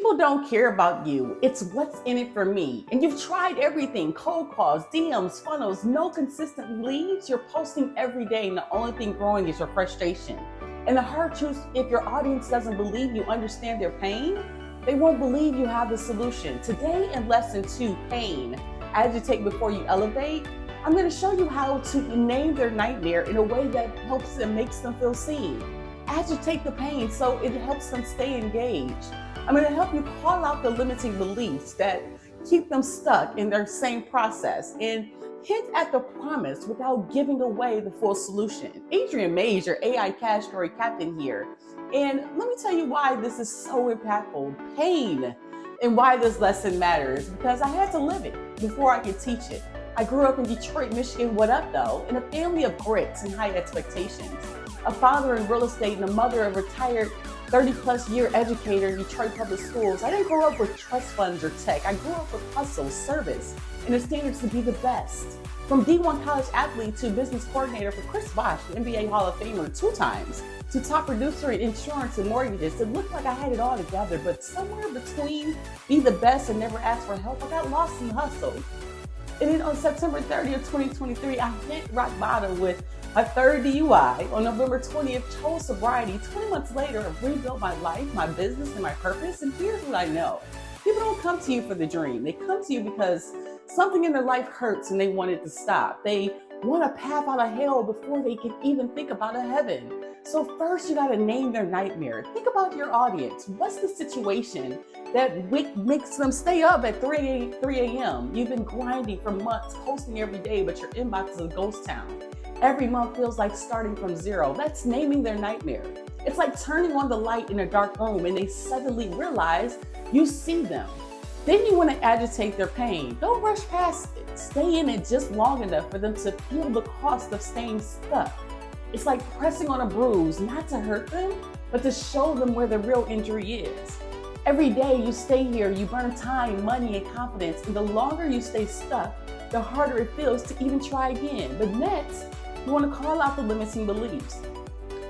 People don't care about you. It's what's in it for me. And you've tried everything: cold calls, DMs, funnels, no consistent leads. You're posting every day, and the only thing growing is your frustration. And the hard truth: if your audience doesn't believe you understand their pain, they won't believe you have the solution. Today, in lesson 2, pain, agitate before you elevate, I'm going to show you how to name their nightmare in a way that helps them, makes them feel seen. Agitate the pain so it helps them stay engaged. I'm going to help you call out the limiting beliefs that keep them stuck in their same process and hint at the promise without giving away the full solution. Adrian Mays, your AI cash story captain here. And let me tell you why this is so impactful. Pain, and why this lesson matters, because I had to live it before I could teach it. I grew up in Detroit, Michigan, what up though, in a family of grits and high expectations. A father in real estate and a mother, a retired 30-plus year educator in Detroit public schools. I didn't grow up with trust funds or tech. I grew up with hustle, service, and the standards to be the best. From D1 college athlete to business coordinator for Chris Bosh, the NBA Hall of Famer 2 times, to top producer in insurance and mortgages. It looked like I had it all together, but somewhere between be the best and never ask for help, I got lost in the hustle. And then on September 30th, 2023, I hit rock bottom with my 3rd DUI. On November 20th, chose sobriety. 20 months later, I've rebuilt my life, my business, and my purpose. And here's what I know. People don't come to you for the dream. They come to you because something in their life hurts and they want it to stop. They want a path out of hell before they can even think about a heaven. So first, you got to name their nightmare. Think about your audience. What's the situation that makes them stay up at 3 a.m.? You've been grinding for months, posting every day, but your inbox is a ghost town. Every month feels like starting from zero. That's naming their nightmare. It's like turning on the light in a dark room and they suddenly realize you see them. Then you want to agitate their pain. Don't rush past it. Stay in it just long enough for them to feel the cost of staying stuck. It's like pressing on a bruise, not to hurt them, but to show them where the real injury is. Every day you stay here, you burn time, money, and confidence, and the longer you stay stuck, the harder it feels to even try again. But next, you want to call out the limiting beliefs.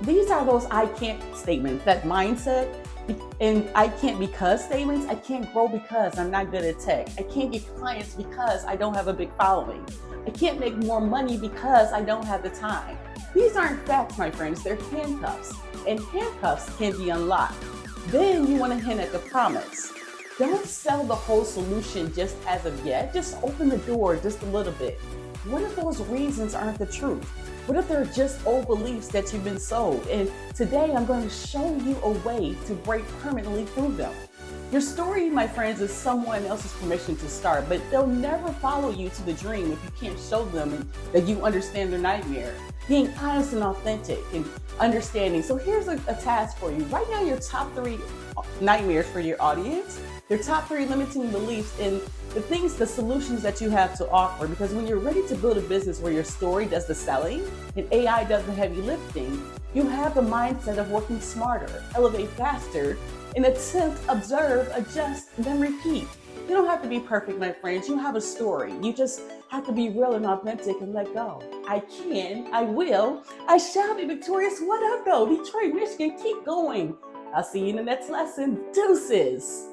These are those I can't statements, that mindset, and I can't because statements. I can't grow because I'm not good at tech. I can't get clients because I don't have a big following. I can't make more money because I don't have the time. These aren't facts, my friends, they're handcuffs, and handcuffs can be unlocked. Then you want to hint at the promise. Don't sell the whole solution just as of yet, just open the door just a little bit. What if those reasons aren't the truth? What if they're just old beliefs that you've been sold? And today I'm going to show you a way to break permanently through them. Your story, my friends, is someone else's permission to start, but they'll never follow you to the dream if you can't show them that you understand their nightmare. Being honest and authentic and understanding. So here's a task for you. Write down your top 3 nightmares for your audience, your top 3 limiting beliefs, and the solutions that you have to offer. Because when you're ready to build a business where your story does the selling and AI does the heavy lifting, you have the mindset of working smarter, elevate faster, and attempt, observe, adjust, then repeat. You don't have to be perfect, my friends. You have a story. You just have to be real and authentic and let go. I can, I will, I shall be victorious. What up though? Detroit, Michigan, keep going. I'll see you in the next lesson. Deuces.